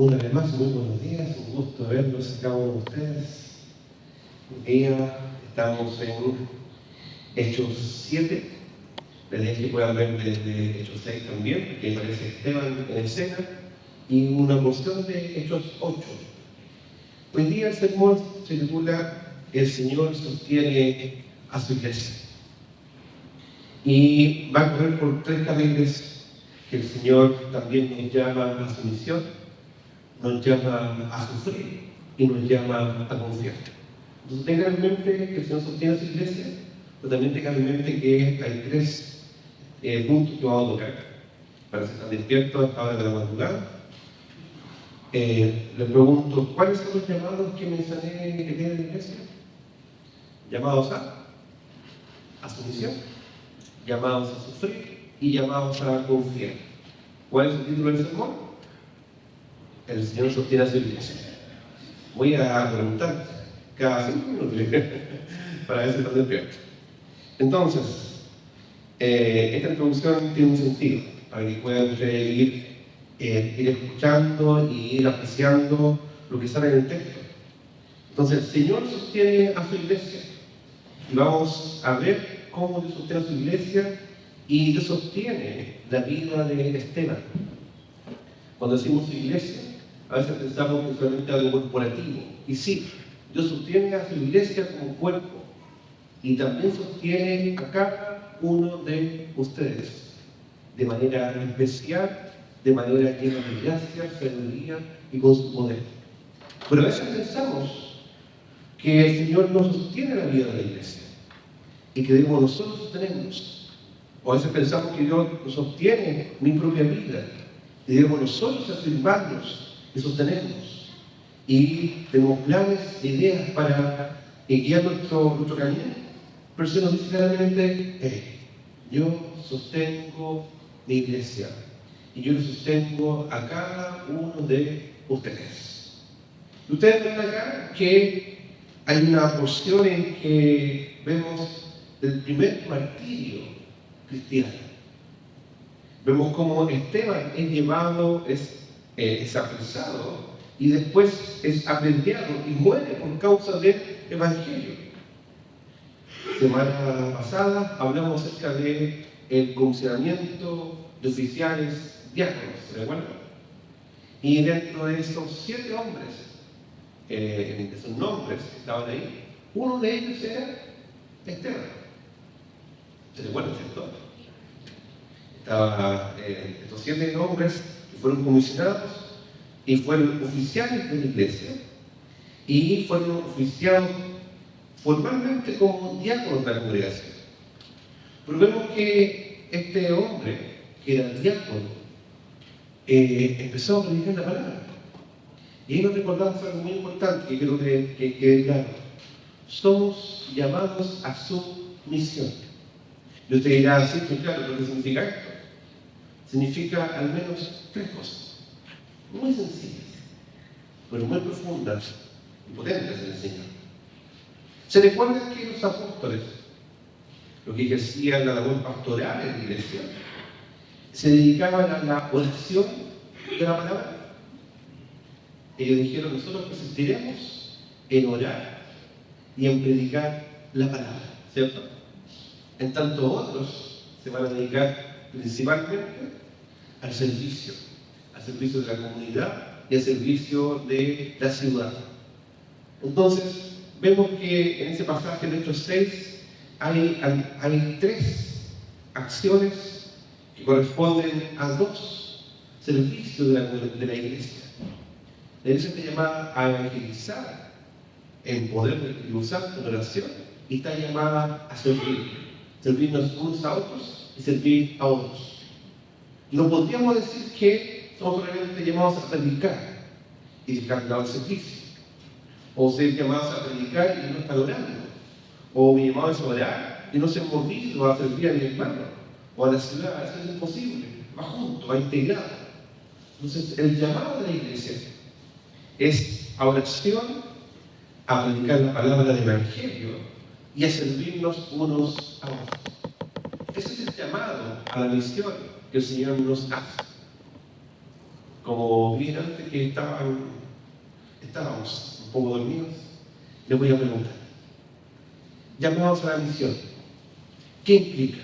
Una vez más, muy buenos días, un gusto verlos a cada uno de ustedes. Hoy día estamos en Hechos 7, desde que puedan ver desde Hechos 6 también, que aparece Esteban en escena, y una porción de Hechos 8. Hoy día el sermón se titula El Señor sostiene a su iglesia. Y va a correr por 3 carriles que el Señor también nos llama a su misión, nos llama a sufrir y nos llama a confiar. Entonces tengan en mente que el Señor sostiene a su iglesia, pero también tengan en mente que hay 3 puntos que vamos a tocar para que estén despiertos a esta hora de la madrugada. Les pregunto, ¿cuáles son los llamados que mencioné que tiene la iglesia? Llamados a su misión, llamados a sufrir y llamados a confiar. ¿Cuál es el título del sermón? El Señor sostiene a su iglesia. Voy a preguntar cada 5 minutos para ver si están despiertos. Entonces, esta introducción tiene un sentido para que puedan ir escuchando y ir apreciando lo que sale en el texto. Entonces, el Señor sostiene a su iglesia. Y vamos a ver cómo Dios sostiene a su iglesia y Dios sostiene la vida de Esteban. Cuando decimos su iglesia, a veces pensamos que solamente algo corporativo. Y sí, Dios sostiene a su iglesia como cuerpo y también sostiene a cada uno de ustedes de manera especial, de manera llena de gracia, sabiduría y con su poder. Pero a veces pensamos que el Señor no sostiene la vida de la iglesia y que debemos nosotros sostenernos. O a veces pensamos que Dios sostiene mi propia vida y debemos nosotros afirmarnos y sostenernos. Y tenemos planes, ideas para guiar nuestro camino. Pero se nos dice claramente, yo sostengo mi iglesia y yo lo sostengo a cada uno de ustedes. Ustedes ven acá que hay una porción en que vemos el primer martirio cristiano. Vemos cómo Esteban es llevado, es apresado y después es apedreado y muere por causa del Evangelio. Semana pasada hablamos acerca del comisionamiento de oficiales diáconos, ¿se recuerdan? Y dentro de esos 7 hombres, de sus nombres que estaban ahí, uno de ellos era Esteban. ¿Se recuerdan, cierto? Estaban estos 7 hombres que fueron comisionados y fueron oficiales de la iglesia y fueron oficiados formalmente como diáconos de la congregación. Pero vemos que este hombre, que era diácono, empezó a predicar la palabra. Y ahí nos recordamos algo muy importante que creo que quede claro. Somos llamados a su misión. Y usted dirá, sí, claro, ¿pero qué significa esto? Significa al menos 3 cosas. Muy sencillas, pero muy profundas y potentes en el Señor. ¿Se recuerdan que los apóstoles, los que ejercían la labor pastoral en la iglesia, se dedicaban a la oración de la palabra? Ellos dijeron, nosotros persistiremos en orar y en predicar la palabra, ¿cierto? En tanto otros se van a dedicar principalmente al servicio de la comunidad y al servicio de la ciudad. Entonces, vemos que en ese pasaje de Hechos 6 hay 3 acciones que corresponden a 2 servicios de la iglesia. La iglesia está llamada a evangelizar en poder del Espíritu Santo, en oración, y está llamada a servirnos unos a otros y servir a otros. No podríamos decir que somos solamente llamados a predicar y dejar de lado el servicio, o ser llamados a predicar y no estar orando, o mi llamado es orar y no ser movido a servir a mi hermano o a la ciudad. Eso es imposible, va junto, va integrado. Entonces, el llamado de la iglesia es a oración, a predicar la palabra del Evangelio y a servirnos unos a otros. Ese es el llamado a la misión que el Señor nos hace. como bien antes que estábamos un poco dormidos, les voy a preguntar. Llamados a la misión, ¿qué implica?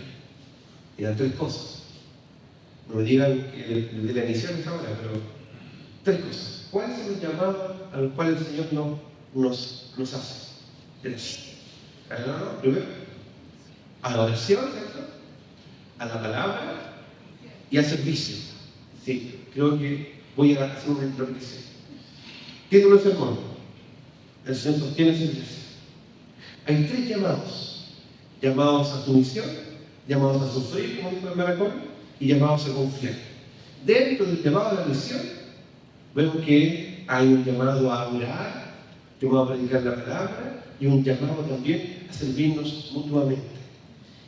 Eran 3 cosas. No me digan que de la misión es ahora, pero 3 cosas. ¿Cuáles son los llamados a los cuales el Señor nos hace? 3. Primero, a la oración, ¿cierto? A la palabra y al servicio. Sí, creo que voy a hacer una introducción. Título del sermón: el Señor sostiene su iglesia. Hay 3 llamados: llamados a sumisión, llamados a sufrir, como dijo el Maracón, y llamados a confiar. Dentro del llamado a la misión, vemos que hay un llamado a orar, un llamado a predicar la palabra y un llamado también a servirnos mutuamente.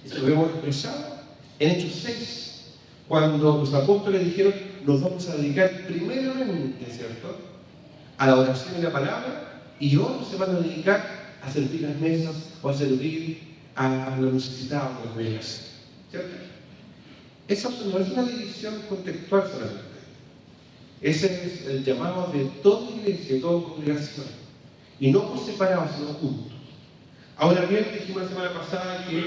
Eso lo vemos expresado en Hechos 6, cuando los apóstoles dijeron: nos vamos a dedicar primeramente, ¿cierto?, a la oración y la palabra, y otros se van a dedicar a servir las mesas o a servir a los necesitados de las congregación, ¿cierto? Esa no es una división contextual solamente. Ese es el llamado de toda iglesia, de toda congregación, y no por separado, sino juntos. Ahora bien, dijimos la semana pasada que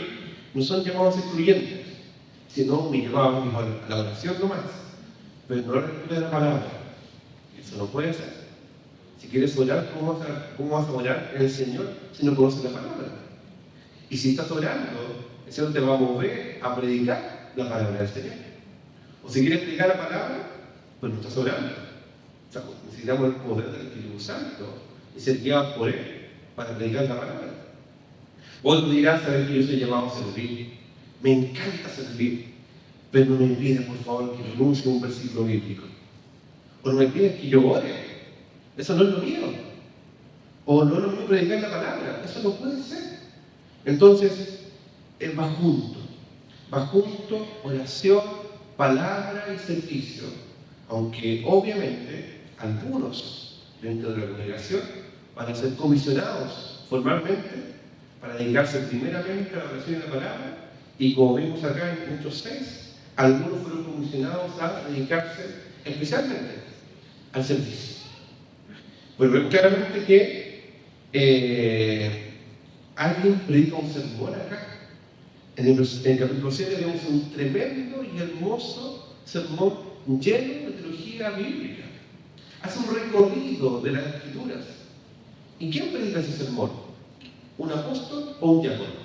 no son llamados excluyentes, sino mi llamado a la oración nomás, pero no a la lectura de la palabra. Eso no puede ser. Si quieres orar, ¿cómo vas a orar en el Señor si no conoces la palabra? Y si estás orando, el Señor te va a mover a predicar la palabra del Señor. O si quieres predicar la palabra, pues no estás orando. O sea, necesitamos el poder del Espíritu Santo y ser guiados por Él para predicar la palabra. Otro dirá: saber que yo soy llamado a servir. Me encanta servir, pero no me pides, por favor, que renuncie a un versículo bíblico. O no me pides que yo ore. Eso no es lo mío. O no es lo mío predicar la palabra. Eso no puede ser. Entonces, va junto. Va junto oración, palabra y servicio. Aunque obviamente algunos dentro de la congregación van a ser comisionados formalmente para dedicarse primeramente a la oración y la palabra. Y como vimos acá en Hechos 6, algunos fueron comisionados a dedicarse especialmente al servicio. Pues vemos claramente que alguien predica un sermón acá. En el capítulo 7 vemos un tremendo y hermoso sermón lleno de teología bíblica. Hace un recorrido de las Escrituras. ¿Y quién predica ese sermón? ¿Un apóstol o un diácono?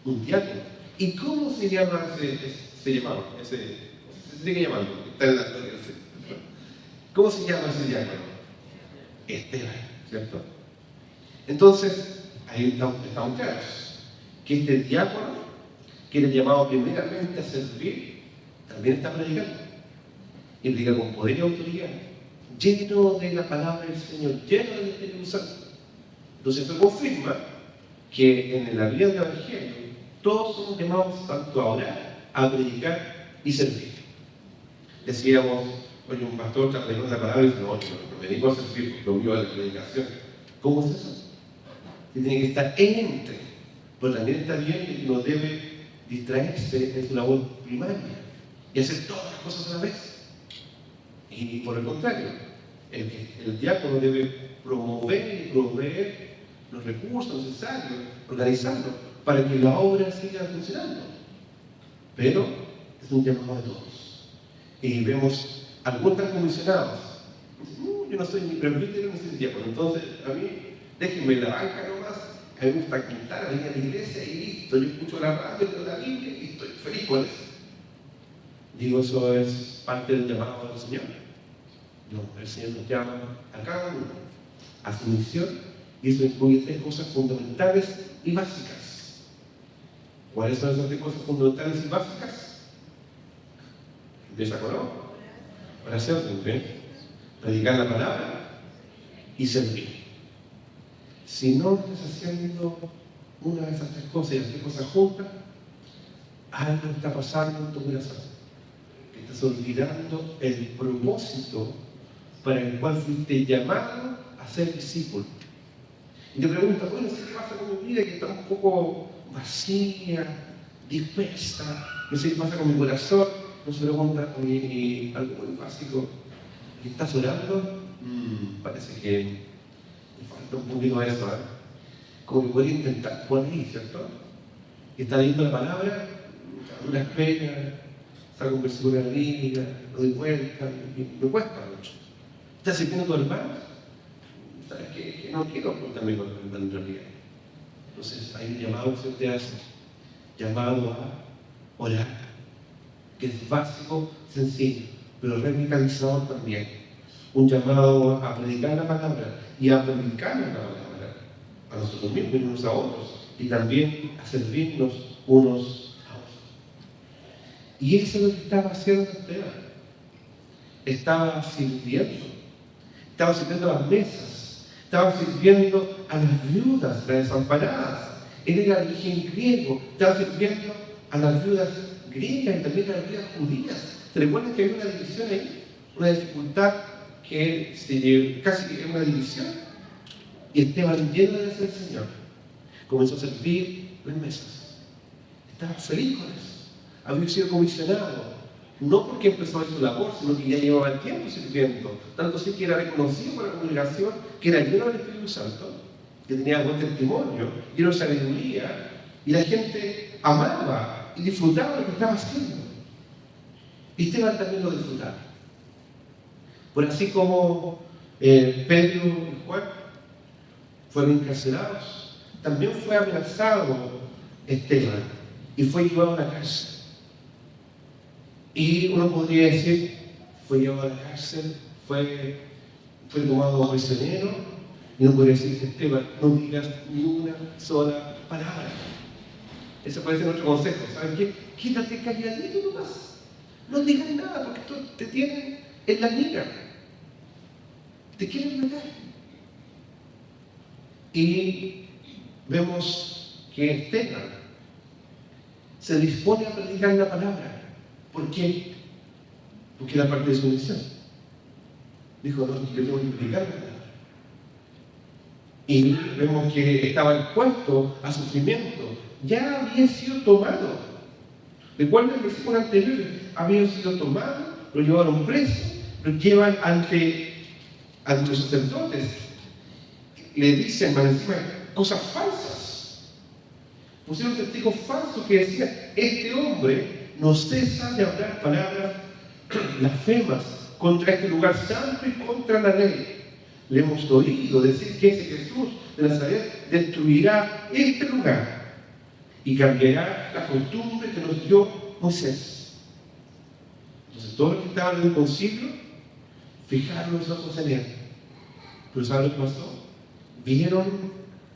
Un diácono. ¿Y cómo se llama se llamaba? Se sigue llamando. Está en la historia. ¿Cómo se llama ese diácono? Esteban, ¿cierto? Entonces, ahí estamos claros que este diácono, que era llamado primeramente a servir, también está predicando. Y predica con poder y autoridad, lleno de la palabra del Señor, lleno del Espíritu Santo. Entonces, eso confirma que en la vida del Evangelio todos somos llamados tanto a orar, a predicar y servir. Decíamos: oye, un pastor está predicando la palabra y dice: no, me dedico a servir, lo mío es la predicación. ¿Cómo es eso? Que tiene que estar entre, pero también está bien que no debe distraerse en su labor primaria y hacer todas las cosas a la vez. Y por el contrario, el diácono debe promover y proveer los recursos necesarios, organizarlos para que la obra siga funcionando. Pero es un llamado de todos. Y vemos algunos están comisionados. Yo no soy ni presbítero ni soy diácono, entonces a mí déjenme la banca nomás. A mí me gusta cantar, venir a la iglesia y listo. Yo escucho la radio, leo la Biblia y estoy feliz con eso. Digo, eso es parte del llamado del Señor. No, el Señor nos llama a cada uno a su misión, y eso incluye 3 cosas fundamentales y básicas. ¿Cuáles son esas 3 cosas fundamentales y básicas? Empieza con oración, predicar la palabra y servir. Si no estás haciendo una de esas 3 cosas y las 3 cosas juntas, algo está pasando en tu corazón. Estás olvidando el propósito para el cual fuiste llamado a ser discípulo. Y te preguntas: bueno, ¿qué pasa con mi vida que está un poco vacía, dispersa? No sé qué pasa con mi corazón. nos pregunta, y algo muy básico, ¿estás orando? Parece que me falta un poquito de eso, ¿eh? Como que podría intentar por ahí, ¿cierto? Y está leyendo la palabra, unas penas, saca un versículo de la Biblia, lo doy vuelta, y me cuesta mucho. ¿Estás sirviendo a tu hermano? ¿Sabes qué? Que no quiero juntarme con el hermano en realidad. Entonces hay un llamado que se te hace, llamado a orar, que es básico, sencillo, pero radicalizador también. Un llamado a predicar la palabra y a predicar la palabra a nosotros mismos y unos a otros, y también a servirnos unos a otros. Y eso es lo que estaba haciendo Esteban. Estaba sirviendo a las mesas, estaba sirviendo a las viudas, las desamparadas. Él era de origen griego, estaba sirviendo a las viudas griegas y también a las viudas judías. ¿Se recuerdan que había una división ahí? Una dificultad que casi era una división. Y Esteban, lleno de ese Señor, comenzó a servir las mesas. Estaba feliz con eso. Había sido comisionado. No porque empezó a hacer su labor, sino que ya llevaba tiempo sirviendo. Tanto así que era reconocido por la congregación, que era lleno del Espíritu Santo, que tenía buen testimonio, lleno de sabiduría, y la gente amaba y disfrutaba lo que estaba haciendo. Y Esteban también lo disfrutaba. Por así como Pedro y Juan fueron encarcelados, también fue amenazado Esteban y fue llevado a la cárcel. Y uno podría decir, fue llevado a la cárcel, fue tomado prisionero, y uno podría decir, Esteban, no digas ni una sola palabra. Ese puede ser nuestro consejo. ¿Saben qué? Quédate calladito nomás. No digas nada, porque esto te tienen en la mira. Te quieren matar. Y vemos que Esteban se dispone a predicar la palabra. ¿Por qué? Porque era parte de su misión. Dijo, no, yo tengo que predicar la palabra. Y vemos que estaba expuesto a sufrimiento. Ya había sido tomado. Recuerden el versículo anterior, había sido tomado, lo llevaron preso, lo llevan ante los sacerdotes. Le dicen más encima cosas falsas. Pusieron testigos falsos que decían, este hombre no cesa de hablar palabras blasfemas contra este lugar santo y contra la ley. Le hemos oído decir que ese Jesús de Nazaret destruirá este lugar y cambiará la costumbre que nos dio Moisés. Entonces todos los que estaban en el concilio fijaron los ojos en él. Pero ¿saben lo que pasó? Vieron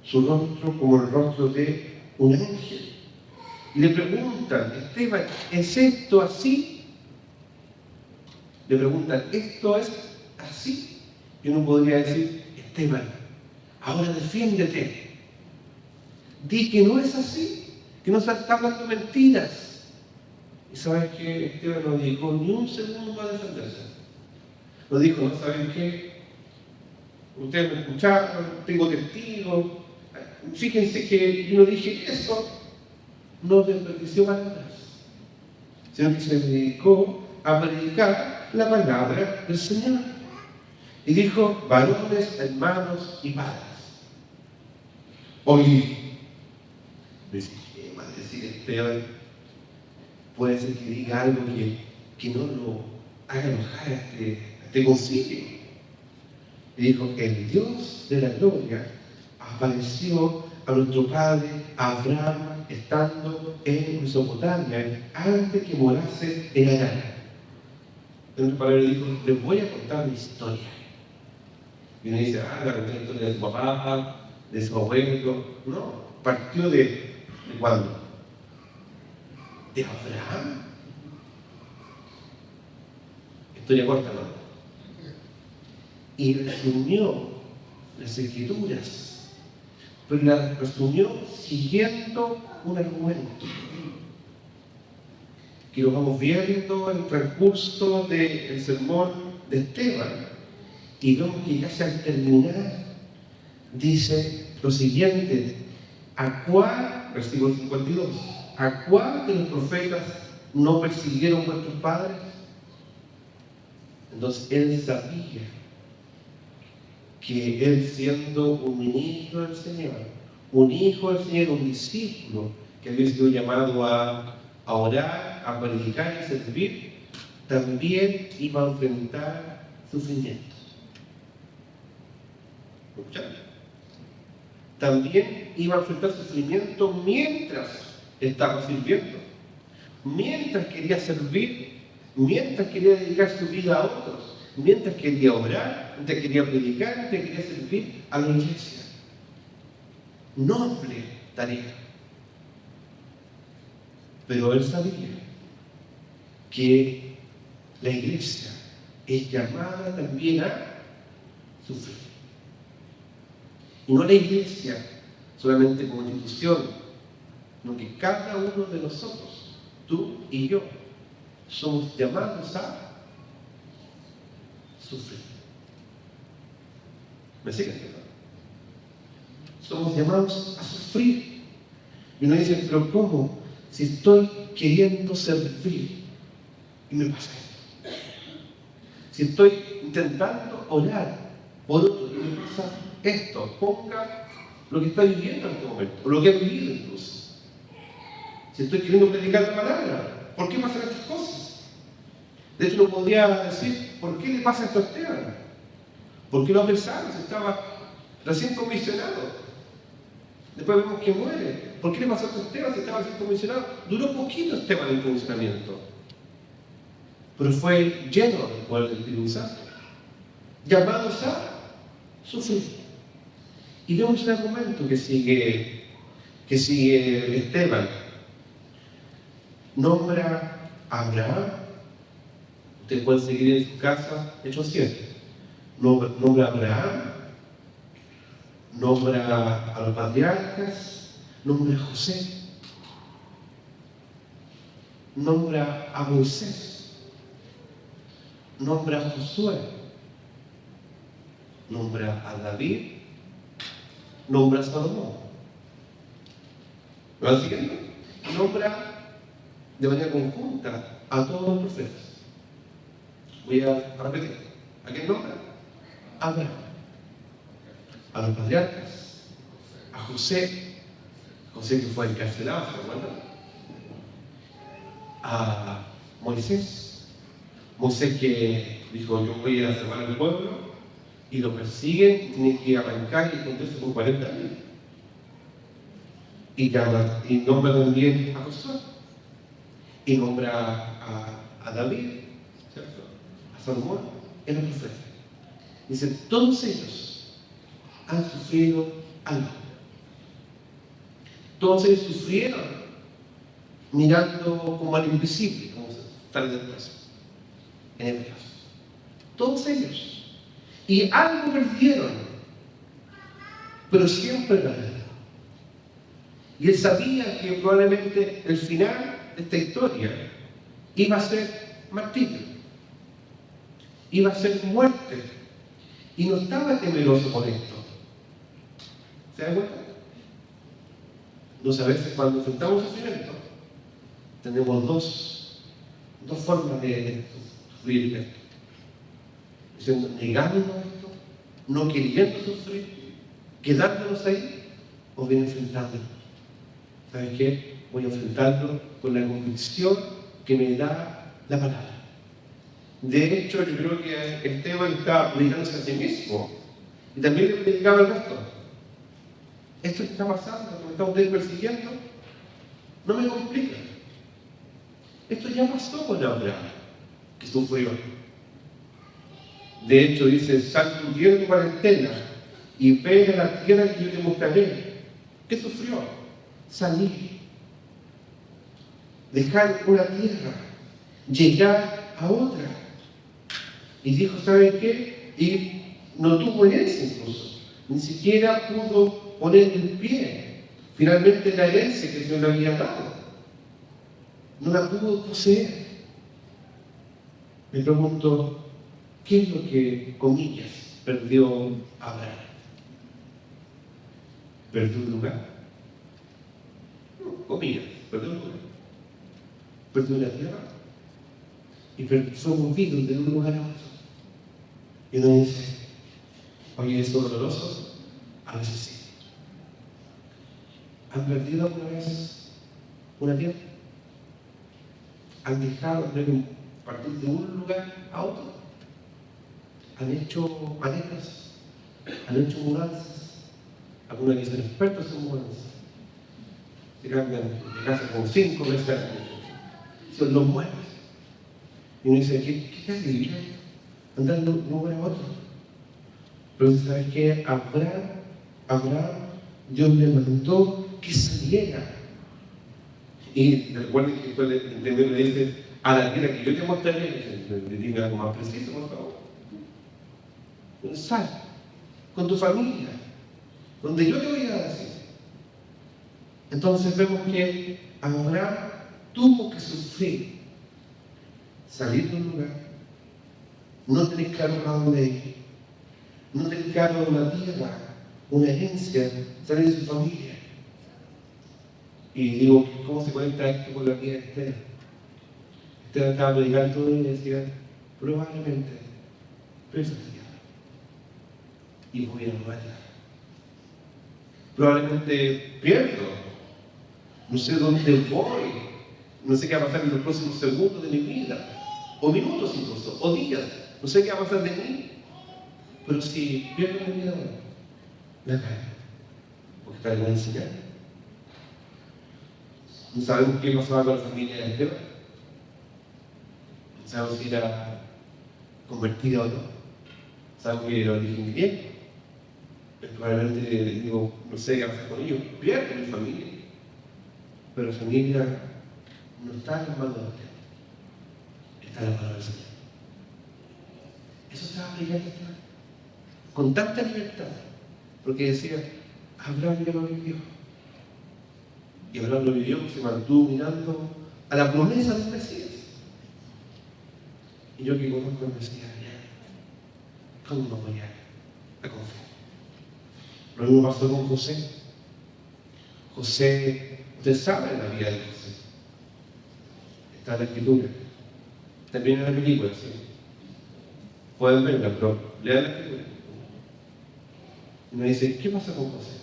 su rostro como el rostro de un ángel. Y le preguntan, Esteban, ¿es esto así? Le preguntan, ¿esto es así? Y uno podría decir, Esteban, ahora defiéndete. Di que no es así, que no se está hablando mentiras. Y sabes que Esteban no dijo ni un segundo para defenderse. No dijo, ¿no saben qué? Ustedes me escucharon, tengo testigos. Fíjense que yo no dije eso. No desperdició palabras, sino que se dedicó a predicar la palabra del Señor. Y dijo, varones, hermanos y padres. Hoy, ¿qué va a decir Esteban? Puede ser que diga algo que no lo haga enojar a este concilio. Y dijo, el Dios de la gloria apareció a nuestro padre Abraham estando en Mesopotamia antes que morase en Harán. En otras palabras dijo, les voy a contar mi historia. Y uno dice, la conté la historia de su papá, de su abuelo. No, partió ¿de cuándo? De Abraham. Historia corta, ¿no? Y resumió las escrituras, pero las resumió siguiendo un argumento que lo vamos viendo en el transcurso del sermón de Esteban, y vemos que casi al terminar dice lo siguiente: ¿a cuál, versículo 52, a cuál de los profetas no persiguieron vuestros padres? Entonces él sabía que él, siendo un ministro del Señor, un hijo del Señor, un discípulo que había sido llamado a orar, a predicar y a servir, también iba a enfrentar sufrimientos. ¿Escucharon? También iba a enfrentar sufrimiento mientras estaba sirviendo, mientras quería servir, mientras quería dedicar su vida a otros, mientras quería orar, mientras quería predicar, mientras quería servir a la iglesia. Noble tarea. Pero él sabía que la iglesia es llamada también a sufrir. Y no la iglesia solamente como institución, sino que cada uno de nosotros, tú y yo, somos llamados a sufrir. ¿Me siguen? Somos llamados a sufrir. Y uno dice, pero ¿cómo? Si estoy queriendo servir y me pasa esto. Si estoy intentando orar por otro y me pasa esto. Ponga lo que está viviendo en este momento, o lo que he vivido incluso. Si estoy queriendo predicar la palabra, ¿por qué pasan estas cosas? De hecho, uno podría decir, ¿por qué le pasa esto a Esteban? ¿Por qué lo apresaron? Si estaba recién comisionado. Después vemos que muere. ¿Por qué le pasó esto a Esteban si estaba recién comisionado? Duró poquito Esteban el comisionamiento. Pero fue lleno del poder del Espíritu Santo. Llamados a sufrir. Y vemos el argumento que sigue Esteban. Nombra a Abraham. Usted puede seguir en su casa, Hechos 7. Nombra a Abraham. Nombra a los patriarcas. Nombra a José. Nombra a Moisés. Nombra a Josué. Nombra a David. Nombra a Salomón. ¿Me van siguiendo? Nombra de manera conjunta a todos los profetas. Voy a repetir. ¿A quién nombra? A Abraham. A los patriarcas. A José. José que fue encarcelado, ¿se acuerdan? A Moisés. Moisés que dijo, yo voy a salvar al pueblo. Y lo persiguen, tienen que arrancar y esconderse por 40 años. Y nombra también a Josué. Y nombra a David, ¿cierto? A Salomón, en los profetas. Dice, todos ellos han sufrido algo. Todos ellos sufrieron mirando como al invisible, como tal después, en Hebreos. Todos ellos. Y algo perdieron, pero siempre ganaron. Y él sabía que probablemente el final de esta historia iba a ser martirio, iba a ser muerte, y no estaba temeroso por esto. ¿Se dan cuenta? Entonces, a veces cuando enfrentamos sufrimiento, tenemos dos formas de sufrir esto. Diciendo, negándonos a esto, no queriendo sufrir, quedándonos ahí, o bien enfrentándolo. ¿Sabes qué? Voy a enfrentarlo con la convicción que me da la palabra. De hecho, yo creo que Esteban estaba predicándose a sí mismo y también le predicaba al resto. Esto que está pasando, que me está usted persiguiendo, no me complica. Esto ya pasó con Abraham, que sufrió. De hecho, dice, sal tu tierra de cuarentena y ve a la tierra que yo te mostraré. ¿Qué sufrió? Salir, dejar una tierra, llegar a otra. Y dijo, ¿saben qué? Y no tuvo herencia incluso. Ni siquiera pudo poner el pie. Finalmente la herencia que el Señor le había dado, no la pudo poseer. Me pregunto, ¿qué es lo que, comillas, perdió Abraham? ¿Perdió un lugar? No, comillas, perdió un lugar. perdió la tierra y fue movido de un lugar a otro. Y uno dice, oye, ¿es doloroso? A veces sí. ¿Han perdido alguna vez una tierra? ¿Han dejado de partir de un lugar a otro? ¿Han hecho maletas? ¿Han hecho mudanzas? Algunos que son expertos en mudanzas. Se cambian de casa como 5 veces al año. Son los muebles. Y uno dice, ¿qué alivio? Andar de un lugar a otro. Pero ¿sabes qué? Abraham, Dios le mandó que saliera. Y recuerden que después le dice, a la tierra que yo te mostraré, le diga algo más preciso, por favor. Sal con tu familia, donde yo te voy a decir. Entonces vemos que Abraham tuvo que sufrir, salir de un lugar, no tener claro a dónde ir, no tener claro una tierra, una herencia, salir de su familia. Y digo, ¿cómo se conecta esto con la vida de Esther? Esther estaba predicando y decía, probablemente, pero y voy a robarla. Probablemente pierdo, no sé dónde voy, no sé qué va a pasar en los próximos segundos de mi vida, o minutos incluso, o días, no sé qué va a pasar de mí. Pero si pierdo mi vida ahora, la cae, porque está en la enseñanza. No sabemos qué pasaba con la familia de Esteban, no sabemos si era convertida o no, sabemos que era origen griego. Probablemente digo, no sé qué va a hacer con ellos, pierdo mi familia. Pero la familia no está en las manos de Dios, está en las manos del Señor. Eso estaba predicando con tanta libertad, porque decía, Abraham ya lo vivió. Y Abraham lo vivió, se mantuvo mirando a la promesa del Mesías. Y yo que conozco al Mesías, ¿cómo no voy a confiar? Lo mismo pasó con José. José, usted sabe la vida de José. Está en la escritura. También en la película, ¿sí? Pueden verla, pero lean la escritura. Y me dice, ¿qué pasa con José?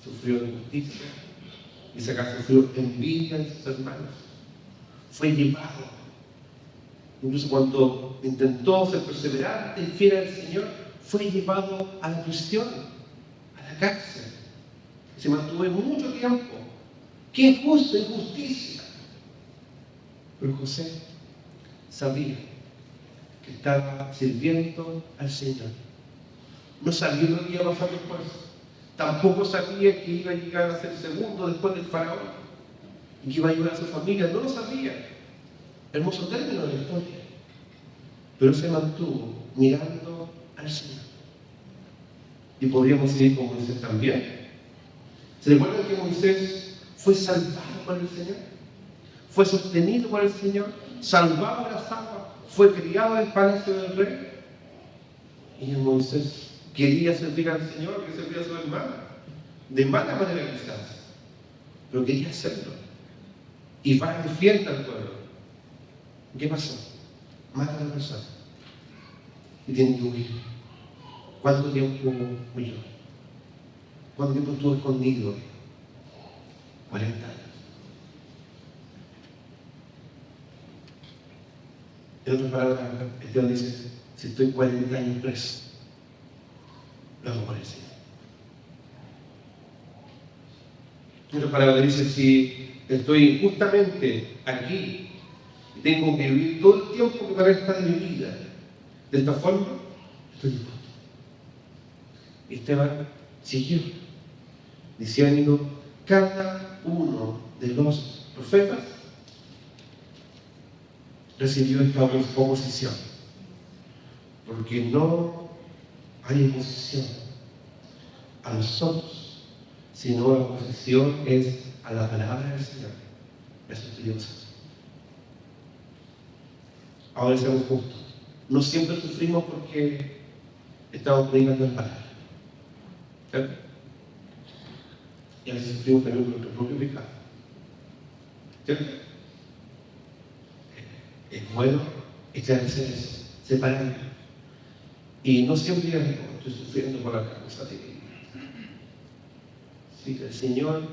Sufrió injusticia. Y se acá sufrió envidia de sus hermanos. Fue llevado. Incluso cuando intentó ser perseverante y fiel al Señor, fue llevado a la prisión, a la cárcel. Se mantuvo mucho tiempo. ¡Qué justa injusticia! Pero José sabía que estaba sirviendo al Señor. No sabía lo que iba a pasar después. Tampoco sabía que iba a llegar a ser segundo después del faraón y que iba a ayudar a su familia. No lo sabía. Hermoso término de la historia. Pero se mantuvo mirando al Señor. Y podríamos seguir con Moisés también. ¿Se recuerdan que Moisés fue salvado por el Señor? Fue sostenido por el Señor, salvado de las aguas, fue criado en el palacio del rey. Y Moisés quería servir al Señor, que servía a su hermana, de mala manera quizás, pero quería hacerlo. Y va y defiende al pueblo. ¿Qué pasó? Mata a la persona. Y tiene que huir. ¿Cuánto tiempo huyó? ¿Cuánto tiempo estuvo escondido? 40 años. En otras palabras, Dios dice, si estoy 40 años preso, lo hago por el Señor. En otras palabras, dice, si estoy justamente aquí y tengo que vivir todo el tiempo que me resta de mi vida de esta forma, estoy dispuesto. Y Esteban siguió diciendo, cada uno de los profetas recibió esta oposición, porque no hay oposición a nosotros, sino la oposición es a la palabra del Señor. Eso es Dios. Ahora seamos justos. No siempre sufrimos porque estamos predicando en palabra. ¿Cierto? Y a veces sufrimos también por nuestro propio pecado. ¿Cierto? Es bueno echarse eso, separarlo. Y no siempre digan, "Oh, estoy sufriendo por la causa de Dios". Sí, el Señor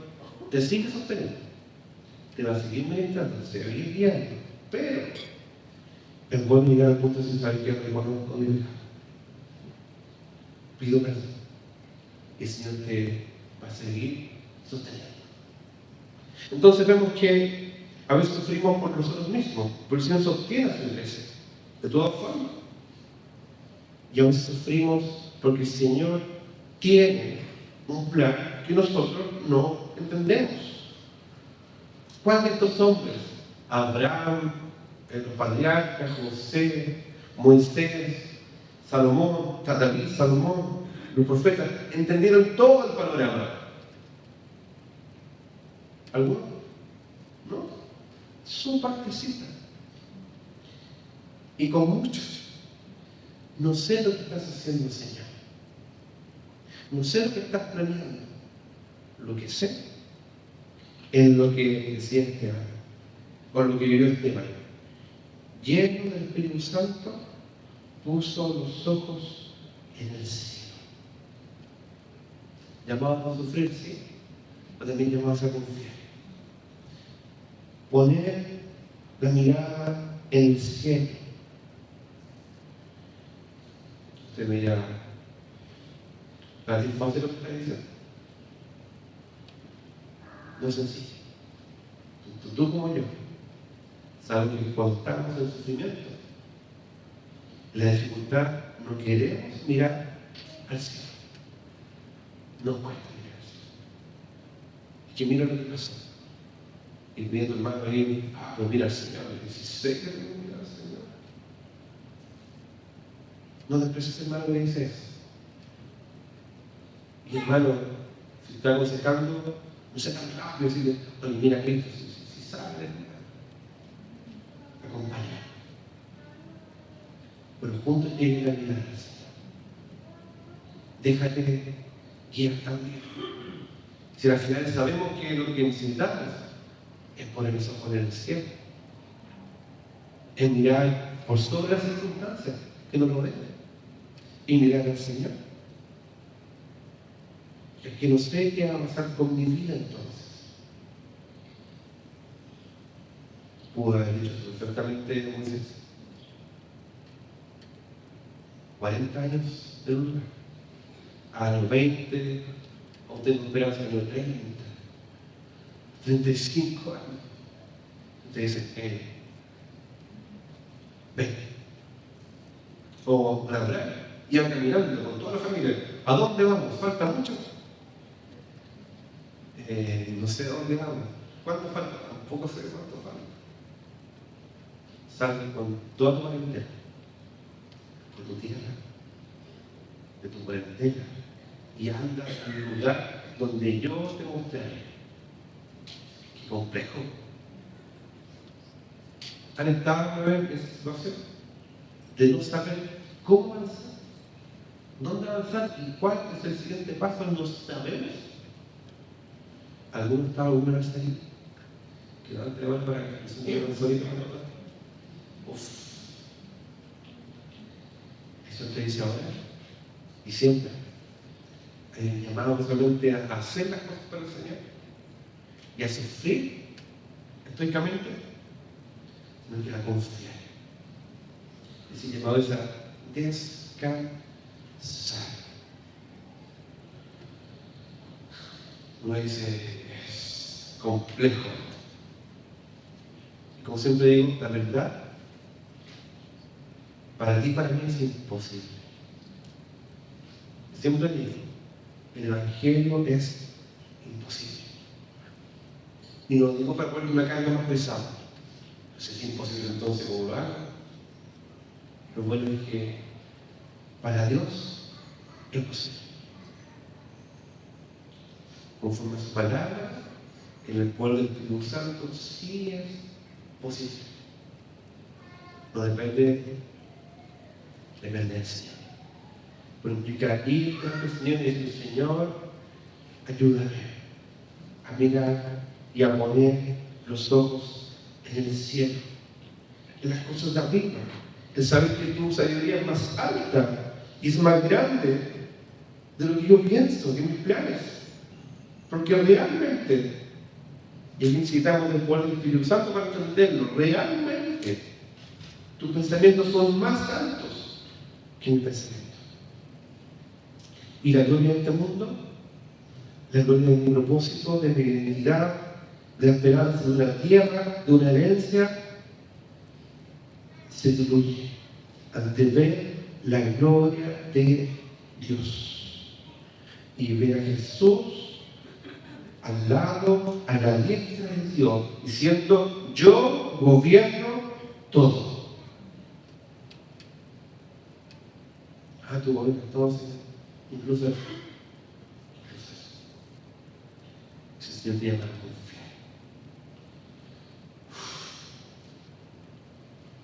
te sigue sosteniendo, te va a seguir ministrando, te va a seguir guiando, pero es bueno llegar al punto de decir, ¿sabes qué? Reconozco mi pecado. Pido perdón. Y el Señor te va a seguir sosteniendo. Entonces vemos que a veces sufrimos por nosotros mismos, pero el Señor sostiene a su iglesia, de todas formas. Y a veces sufrimos porque el Señor tiene un plan que nosotros no entendemos. ¿Cuál de estos hombres? Abraham, los patriarcas, José, Moisés, Salomón, David, Salomón, los profetas, entendieron todo el panorama. ¿Algunos? No. Su partecita. Y con muchos. No sé lo que estás haciendo, Señor. No sé lo que estás planeando. Lo que sé es lo que decía Esteban, o lo que vivió Esteban. Lleno del Espíritu Santo, puso los ojos en el cielo. Llamados a sufrir, sí, pero también llamados a confiar. Poner la mirada en el cielo. Usted me dirá, ¿para ti es fácil lo que está diciendo? No es sencillo. Tú como yo, sabes que cuando estamos en sufrimiento, en la dificultad, no queremos mirar al cielo. Nos cuesta mirar al cielo. Y que mira lo que pasó. Y viendo el hermano ahí, pues mira al Señor. Y dice, sé que tengo que mirar al Señor. No desprecies, hermano, que dice eso. Y hermano, si está aconsejando, no sea tan rápido decirle, oye, mira Cristo, si sale, acompaña. Pero juntos lleguen a mirar al Señor. Déjate guiar también. Si al final sabemos que lo que necesitamos es poner los ojos en el cielo, es mirar por sobre las circunstancias que nos rodean y mirar al Señor. Es que no sé qué va a pasar con mi vida entonces. Pudo haber dicho perfectamente Moisés. 40 años de lugar. A los 20, obtengo esperanza a los 30, 35 años. Usted dice, ven. O la verdad, iban caminando con toda la familia. ¿A dónde vamos? ¿Falta mucho? No sé a dónde vamos. ¿Cuánto falta? Tampoco sé cuánto falta. Sal con toda tu familia, con tu tierra, de tu cuarentena, y anda al lugar donde yo te mostraré. Qué complejo. ¿Han estado en esa situación de no saber cómo avanzar? ¿Dónde avanzar? ¿Y cuál es el siguiente paso? No sabemos. Algunos estaban una vez ahí, que no han entregado para que se muevan solitos. Uf. Eso te dice ahora. Y siempre llamado solamente a hacer las cosas para el Señor y a sufrir estoicamente, sino que a confiar. Es llamado es a descansar. Uno dice, es complejo. Y como siempre digo, la verdad, para ti y para mí es imposible. Siempre digo, el Evangelio es imposible. Y no digo para poner una carga más pesada. Pues es imposible entonces, ¿cómo lo hago? Lo bueno es que para Dios es posible. Conforme a su palabra, en el pueblo del Espíritu Santo sí es posible. No depende del Señor. Pero implica ir ante el Señor y decir, Señor, ayúdame a mirar y a poner los ojos en el cielo. en las cosas de arriba, el saber que tu sabiduría es más alta y es más grande de lo que yo pienso, de mis planes. Porque realmente, y aquí necesitamos del poder del Espíritu Santo para entenderlo, realmente tus pensamientos son más altos que mis pensamientos. Y la gloria de este mundo, la gloria de mi propósito, de mi identidad, de la esperanza de una tierra, de una herencia, se diluye ante ver la gloria de Dios y ver a Jesús al lado, a la diestra de Dios, diciendo: yo gobierno todo. Tú gobiernas todo, Señor, incluso eso. Si el Señor te llama a confiar,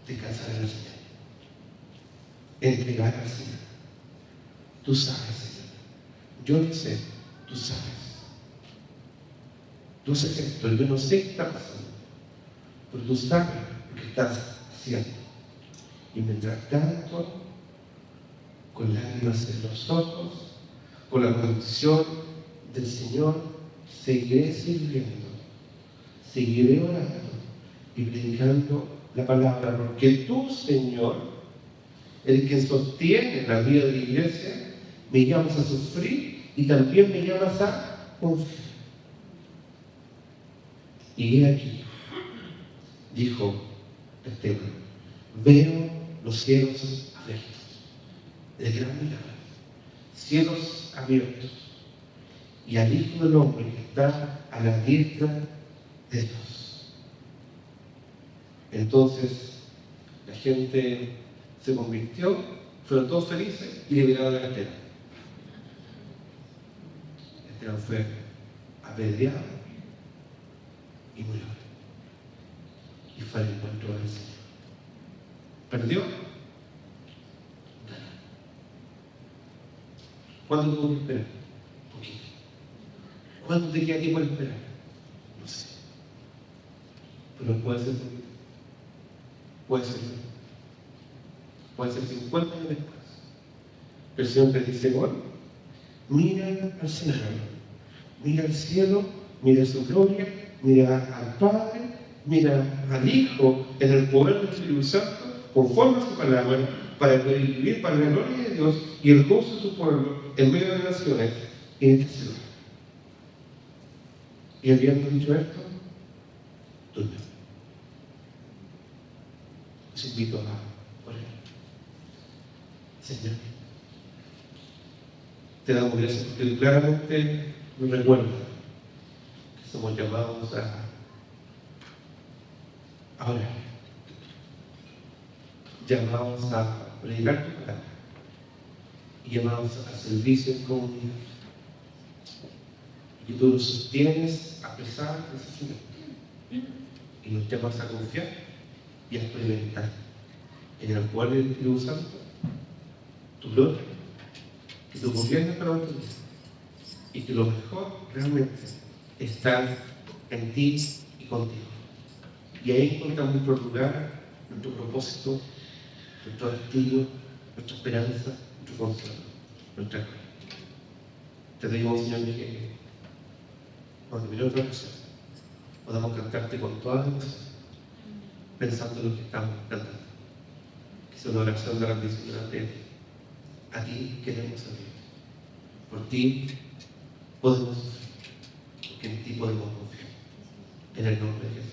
descansar en el Señor, entregar al Señor. Tú sabes, Señor. Yo no sé, tú sabes. Tú sabes esto, yo no sé qué está pasando, pero tú sabes lo que estás haciendo. Y mientras tanto, con lágrimas en los ojos, con la bendición del Señor, seguiré sirviendo, seguiré orando y predicando la palabra, porque tú, Señor, el que sostiene la vida de la iglesia, me llamas a sufrir y también me llamas a confiar. Y he aquí, dijo Esteban, veo los cielos abiertos, el gran milagro, cielos abiertos, y al Hijo del Hombre que está a la diestra de Dios. Entonces la gente se convirtió, fueron todos felices y liberaron a Esteban. Esteban fue apedreado y murió. Y fue al encuentro del Señor. ¿Perdió? Ganó. ¿Cuánto tuvo que esperar? Poquito. ¿Cuánto te queda tiempo de esperar? No sé. Pero puede ser poquito. Puede ser. Puede ser 50 años después. El Señor te dice: bueno, mira al Señor, mira al cielo, mira su gloria, mira al Padre, mira al Hijo en el poder del Espíritu Santo, conforme a su palabra, para poder vivir para la gloria de Dios y el gozo de su pueblo en medio de las naciones y en esta ciudad. Y habiendo dicho esto, durmió. Os invito a orar. Señor, te damos gracias porque tú claramente nos recuerdas que somos llamados a orar, llamados a predicar tu palabra y llamados a servicio en comunidad. Y tú nos sostienes a pesar de ese sufrimiento y nos llamas a confiar y a experimentar en el poder del Espíritu Santo tu gloria, que tu gobierno para nosotros y que lo mejor realmente está en ti y contigo. Y ahí encontramos nuestro lugar, nuestro propósito, nuestro destino, nuestra esperanza, nuestro consuelo, nuestra gloria. Te pedimos, Señor, que cuando termine nuestra oración podamos cantarte con toda la emoción, pensando en lo que estamos cantando. Que sea una oración de rendición delante de ti. A ti queremos servir. Por ti podemos sufrir, porque en ti podemos confiar. En el nombre de Jesús.